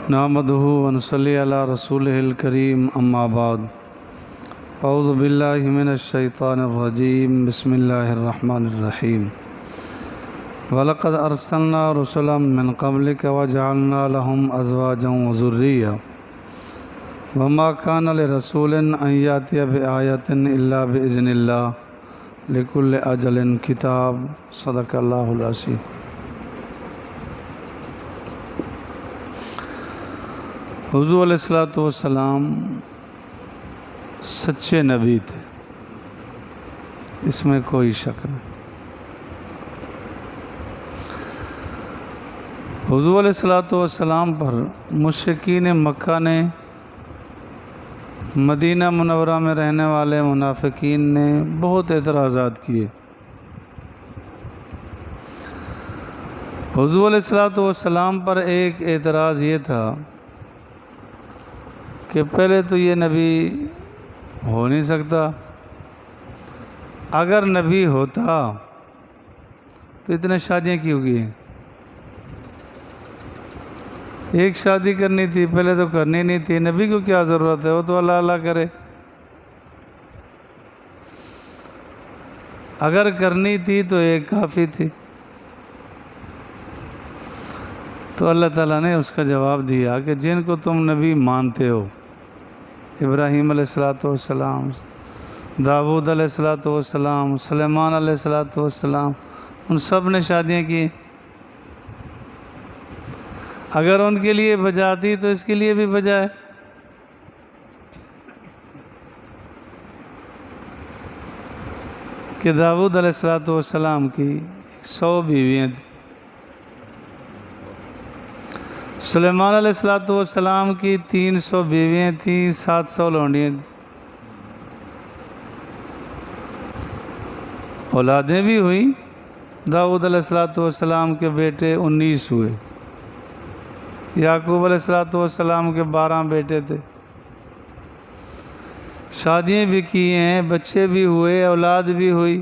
نحمدہ ونصلی علی رسولہ الکریم اما بعد اعوذ باللہ من الشیطان الرجیم بسم اللہ الرحمن الرحیم وَلَقَدْ أَرْسَلْنَا رُسُلًا مِّن قَبْلِكَ وَجَعَلْنَا لَهُمْ أَزْوَاجًا وَذُرِّيَّةً وَمَا كَانَ لِرَسُولٍ أَن يَأْتِيَ بِآيَةٍ إِلَّا بِإِذْنِ اللَّهِ لِكُلِّ أَجَلٍ كِتَابٌ صدق اللہ العظیم۔ حضور علیہ السلام سچے نبی تھے، اس میں کوئی شک نہیں۔ حضور علیہ السلام پر مشرکین مکہ نے، مدینہ منورہ میں رہنے والے منافقین نے بہت اعتراضات کیے۔ حضور علیہ السلام پر ایک اعتراض یہ تھا کہ پہلے تو یہ نبی ہو نہیں سکتا، اگر نبی ہوتا تو اتنے شادیاں کیوں کی ہیں؟ ایک شادی کرنی تھی، پہلے تو کرنی نہیں تھی، نبی کو کیا ضرورت ہے؟ وہ تو اللہ اللہ کرے۔ اگر کرنی تھی تو ایک کافی تھی۔ تو اللہ تعالیٰ نے اس کا جواب دیا کہ جن کو تم نبی مانتے ہو، ابراہیم علیہ السلام، داؤد علیہ السلام، سلیمان علیہ السلام، ان سب نے شادیاں کی۔ اگر ان کے لیے بجا تھی تو اس کے لیے بھی بجا ہے۔ کہ داؤد علیہ السلام کی 100 بیویاں تھیں، سلیمان علیہ السلام کی 300 بیویاں تھیں، 700 لونڈیاں تھیں۔ اولادیں بھی ہوئیں، داؤد علیہ السلام کے بیٹے 19 ہوئے، یعقوب علیہ السلام کے 12 بیٹے تھے، شادیاں بھی کی ہیں، بچے بھی ہوئے، اولاد بھی ہوئی،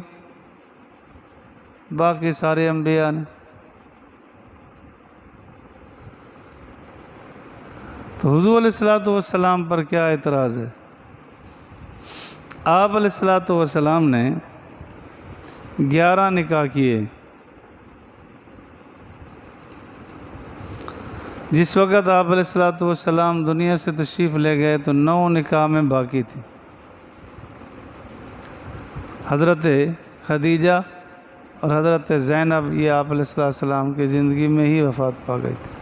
باقی سارے انبیاء نے۔ تو حضور علیہ السلام پر کیا اعتراض ہے؟ آپ علیہ السلام نے 11 نکاح کیے۔ جس وقت آپ علیہ السلام دنیا سے تشریف لے گئے تو 9 نکاح میں باقی تھی۔ حضرت خدیجہ اور حضرت زینب یہ آپ علیہ السلام کی زندگی میں ہی وفات پا گئی تھی۔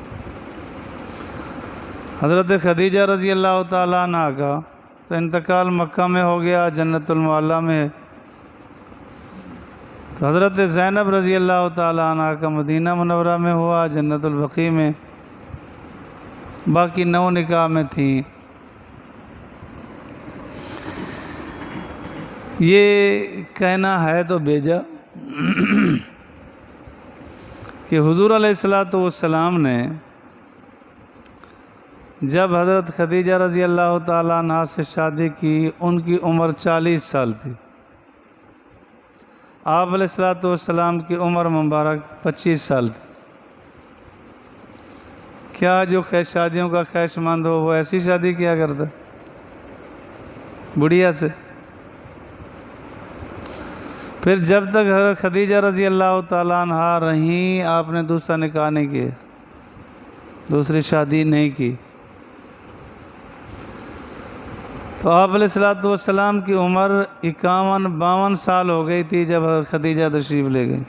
حضرت خدیجہ رضی اللہ تعالیٰ عنہ کا تو انتقال مکہ میں ہو گیا، جنت المعلیٰ میں۔ تو حضرت زینب رضی اللہ تعالیٰ عنہ کا مدینہ منورہ میں ہوا، جنت البقیع میں۔ باقی 9 نکاح میں تھیں۔ یہ کہنا ہے تو بیجا کہ حضور علیہ السلام نے جب حضرت خدیجہ رضی اللہ تعالیٰ عنہ سے شادی کی، ان کی عمر 40 سال تھی۔ آپ علیہ السلام کی عمر مبارک 25 سال تھی۔ کیا جو شادیوں کا خواہش مند ہو وہ ایسی شادی کیا کرتا بڑھیا سے؟ پھر جب تک حضرت خدیجہ رضی اللہ تعالیٰ عنہ رہیں، آپ نے دوسرا نکاح نہیں کیا، دوسری شادی نہیں کی۔ تو آپ علیہ السلام کی عمر 51-52 سال ہو گئی تھی جب حضرت خدیجہ تشریف لے گئی۔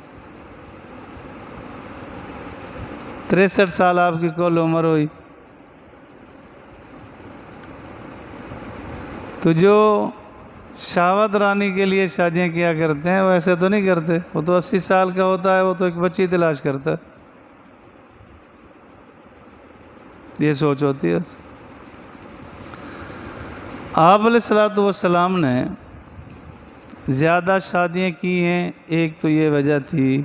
63 سال آپ کی کل عمر ہوئی۔ تو جو شہوت رانی کے لیے شادیاں کیا کرتے ہیں وہ ایسے تو نہیں کرتے، وہ تو 80 سال کا ہوتا ہے، وہ تو ایک بچی تلاش کرتا ہے، یہ سوچ ہوتی ہے۔ آپ علیہ السلام نے زیادہ شادیاں کی ہیں، ایک تو یہ وجہ تھی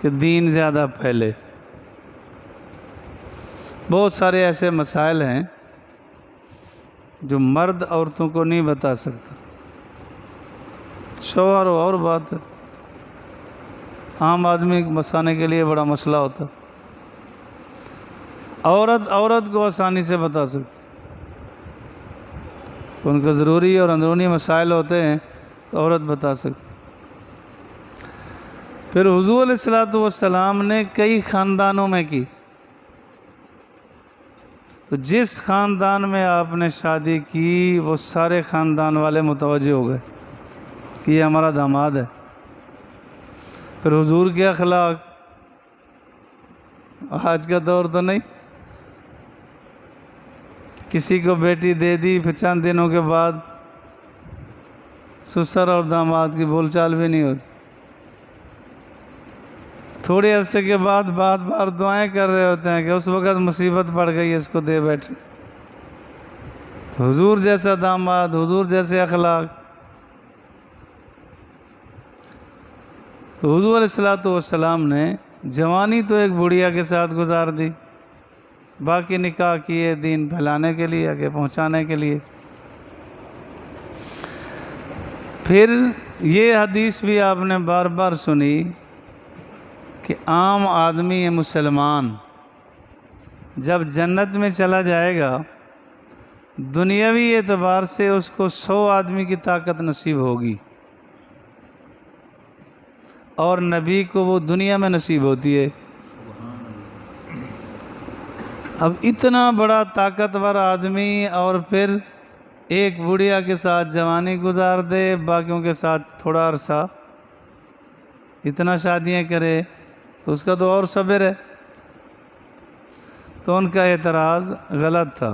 کہ دین زیادہ پھیلے۔ بہت سارے ایسے مسائل ہیں جو مرد عورتوں کو نہیں بتا سکتا، شوہر اور بات ہے، عام آدمی بسانے کے لیے بڑا مسئلہ ہوتا، عورت کو آسانی سے بتا سکتی، ان کو ضروری اور اندرونی مسائل ہوتے ہیں تو عورت بتا سکتی۔ پھر حضور علیہ الصلوۃ والسلام نے کئی خاندانوں میں کی، تو جس خاندان میں آپ نے شادی کی وہ سارے خاندان والے متوجہ ہو گئے کہ یہ ہمارا داماد ہے۔ پھر حضور کے اخلاق، آج کا دور تو نہیں، کسی کو بیٹی دے دی پھر چند دنوں کے بعد سسر اور داماد کی بول چال بھی نہیں ہوتی، تھوڑے عرصے کے بعد بار دعائیں کر رہے ہوتے ہیں کہ اس وقت مصیبت پڑ گئی اس کو دے بیٹھے۔ تو حضور جیسا داماد، حضور جیسے اخلاق، تو حضور علیہ الصلوۃ والسلام نے جوانی تو ایک بڑھیا کے ساتھ گزار دی، باقی نکاح کیے دین پھیلانے کے لیے، آگے پہنچانے کے لیے۔ پھر یہ حدیث بھی آپ نے بار بار سنی کہ عام آدمی مسلمان جب جنت میں چلا جائے گا دنیاوی اعتبار سے اس کو 100 آدمی کی طاقت نصیب ہوگی، اور نبی کو وہ دنیا میں نصیب ہوتی ہے۔ اب اتنا بڑا طاقتور آدمی اور پھر ایک بڑھیا کے ساتھ جوانی گزار دے، باقیوں کے ساتھ تھوڑا عرصہ، اتنا شادیاں کرے تو اس کا تو اور صبر ہے۔ تو ان کا اعتراض غلط تھا،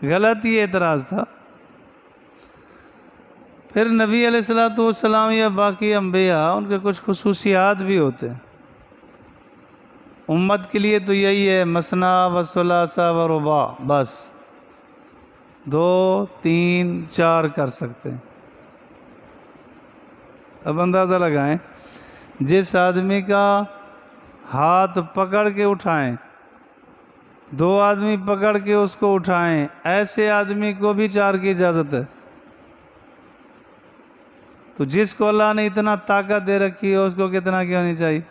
غلط ہی اعتراض تھا۔ پھر نبی علیہ الصلوۃ والسلام یا باقی انبیاء ان کے کچھ خصوصیات بھی ہوتے ہیں، امت کے لیے تو یہی ہے مثنی و ثلاث و رباع، بس 2 3 4 کر سکتے ہیں۔ اب اندازہ لگائیں، جس آدمی کا ہاتھ پکڑ کے اٹھائیں، 2 آدمی پکڑ کے اس کو اٹھائیں، ایسے آدمی کو بھی 4 کی اجازت ہے۔ تو جس کو اللہ نے اتنا طاقت دے رکھی ہے اس کو کتنا کی ہونی چاہیے؟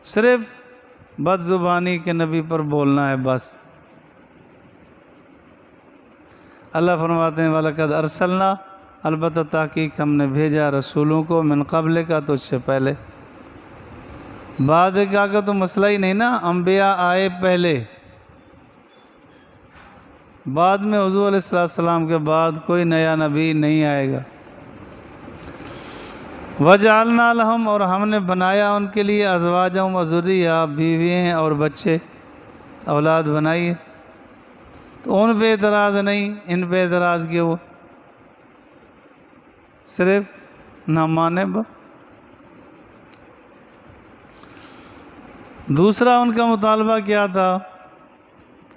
صرف بد زبانی کے نبی پر بولنا ہے بس۔ اللہ فرماتے ہیں وَلَقَدْ أَرْسَلْنَا، البتہ تحقیق ہم نے بھیجا رسولوں کو من قبل کا، تو اس سے پہلے۔ بعد کا تو مسئلہ ہی نہیں نا، انبیاء آئے پہلے، بعد میں حضور علیہ السلام کے بعد کوئی نیا نبی نہیں آئے گا۔ وَجَعَلْنَا لَهُمْ، اور ہم نے بنایا ان کے لیے ازواجا و ذریہ، بیوییں اور بچے، اولاد بنائی ہے۔ تو ان پہ اعتراض نہیں، ان پہ اعتراض کیا ہوا، صرف نہ مانے با۔ دوسرا ان کا مطالبہ کیا تھا؟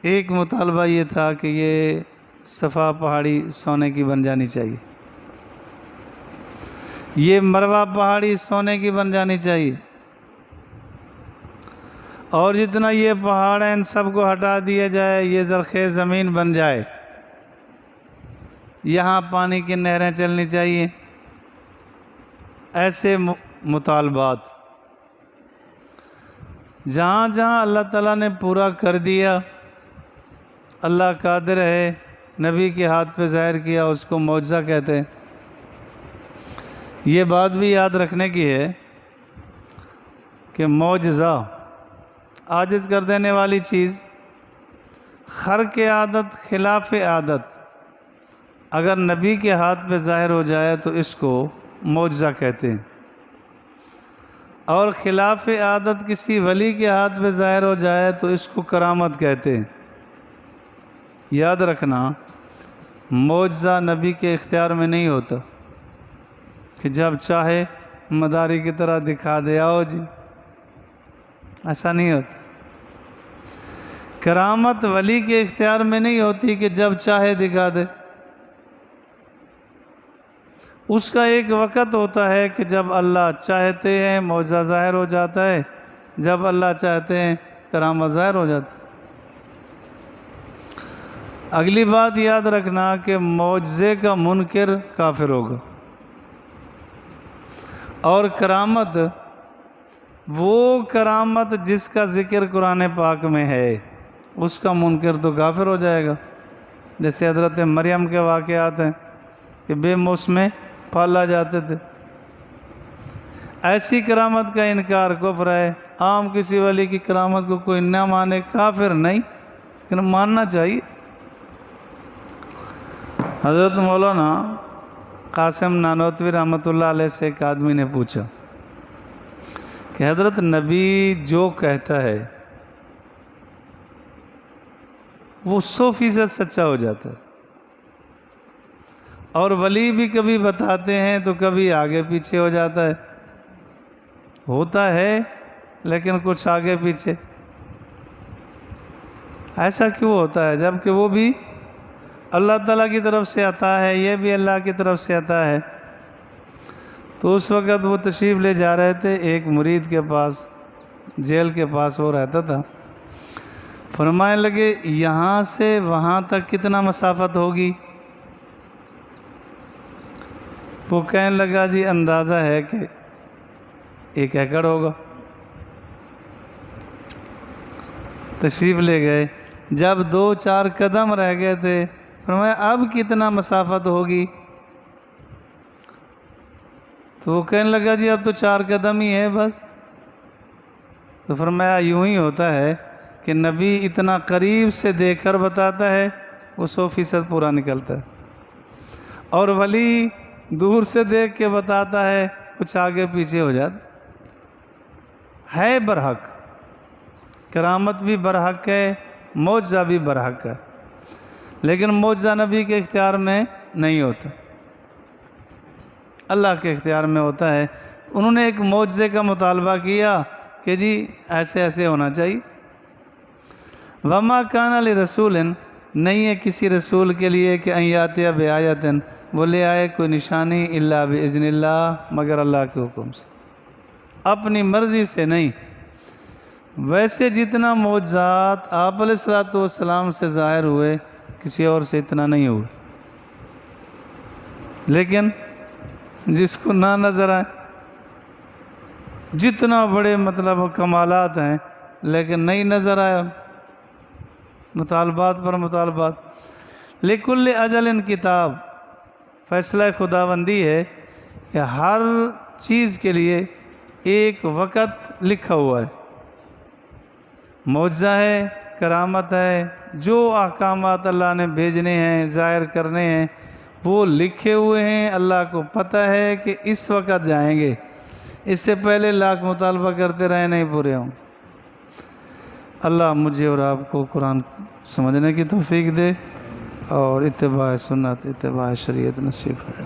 ایک مطالبہ یہ تھا کہ یہ صفا پہاڑی سونے کی بن جانی چاہیے، یہ مروہ پہاڑی سونے کی بن جانی چاہیے، اور جتنا یہ پہاڑ ہیں ان سب کو ہٹا دیا جائے، یہ زرخیز زمین بن جائے، یہاں پانی کی نہریں چلنی چاہیے۔ ایسے مطالبات جہاں جہاں اللہ تعالیٰ نے پورا کر دیا، اللہ قادر ہے، نبی کے ہاتھ پہ ظاہر کیا، اس کو معجزہ کہتے ہیں۔ یہ بات بھی یاد رکھنے کی ہے کہ معجزہ عاجز کر دینے والی چیز، خرق عادت خلاف عادت اگر نبی کے ہاتھ پہ ظاہر ہو جائے تو اس کو معجزہ کہتے ہیں، اور خلاف عادت کسی ولی کے ہاتھ پہ ظاہر ہو جائے تو اس کو کرامت کہتے ہیں۔ یاد رکھنا، معجزہ نبی کے اختیار میں نہیں ہوتا کہ جب چاہے مداری کی طرح دکھا دے، آؤ جی، ایسا نہیں ہوتا۔ کرامت ولی کے اختیار میں نہیں ہوتی کہ جب چاہے دکھا دے، اس کا ایک وقت ہوتا ہے کہ جب اللہ چاہتے ہیں معجزہ ظاہر ہو جاتا ہے، جب اللہ چاہتے ہیں کرامت ظاہر ہو جاتی ہے۔ اگلی بات یاد رکھنا کہ معجزے کا منکر کافر ہوگا، اور کرامت، وہ کرامت جس کا ذکر قرآن پاک میں ہے، اس کا منکر تو کافر ہو جائے گا۔ جیسے حضرت مریم کے واقعات ہیں کہ بے موسمے پالا جاتے تھے، ایسی کرامت کا انکار کفر ہے۔ عام کسی ولی کی کرامت کو کوئی نہ مانے، کافر نہیں، لیکن ماننا چاہیے۔ حضرت مولانا قاسم نانوتوی رحمۃ اللہ علیہ سے ایک آدمی نے پوچھا کہ حضرت نبی جو کہتا ہے وہ 100% سچا ہو جاتا ہے، اور ولی بھی کبھی بتاتے ہیں تو کبھی آگے پیچھے ہو جاتا ہے، ہوتا ہے لیکن کچھ آگے پیچھے۔ ایسا کیوں ہوتا ہے جبکہ وہ بھی اللہ تعالیٰ کی طرف سے عطا ہے، یہ بھی اللہ کی طرف سے عطا ہے؟ تو اس وقت وہ تشریف لے جا رہے تھے ایک مرید کے پاس، جیل کے پاس وہ رہتا تھا۔ فرمانے لگے یہاں سے وہاں تک کتنا مسافت ہوگی؟ وہ کہنے لگا جی اندازہ ہے کہ 1 ایکڑ ہوگا۔ تشریف لے گئے، جب 2-4 قدم رہ گئے تھے فرمایا اب کتنا مسافت ہوگی؟ تو وہ کہنے لگا جی اب تو 4 قدم ہی ہے بس۔ تو فرمایا یوں ہی ہوتا ہے کہ نبی اتنا قریب سے دیکھ کر بتاتا ہے، وہ 100% پورا نکلتا ہے، اور ولی دور سے دیکھ کے بتاتا ہے، کچھ آگے پیچھے ہو جاتا ہے۔ برحق کرامت بھی برحق ہے، معجزہ بھی برحق ہے، لیکن معجزہ نبی کے اختیار میں نہیں ہوتا، اللہ کے اختیار میں ہوتا ہے۔ انہوں نے ایک معجزے کا مطالبہ کیا کہ جی ایسے ایسے ہونا چاہیے۔ وما کان لرسول، نہیں ہے کسی رسول کے لیے کہ ان یاتی بآیۃ، وہ لے آئے کوئی نشانی، الا باذن اللہ، مگر اللہ کے حکم سے، اپنی مرضی سے نہیں۔ ویسے جتنا معجزات آپ علیہ الصلوۃ والسلام سے ظاہر ہوئے کسی اور سے اتنا نہیں ہوئے، لیکن جس کو نہ نظر آئے، جتنا بڑے مطلب کمالات ہیں لیکن نہیں نظر آیا، مطالبات پر مطالبات۔ لکل اجل کتاب، فیصلہ خداوندی ہے کہ ہر چیز کے لیے ایک وقت لکھا ہوا ہے۔ معجزہ ہے، کرامت ہے، جو احکامات اللہ نے بھیجنے ہیں، ظاہر کرنے ہیں، وہ لکھے ہوئے ہیں۔ اللہ کو پتہ ہے کہ اس وقت جائیں گے، اس سے پہلے لاکھ مطالبہ کرتے رہے نہیں پورے ہوں۔ اللہ مجھے اور آپ کو قرآن سمجھنے کی توفیق دے اور اتباع سنت، اتباع شریعت نصیب فرمائے۔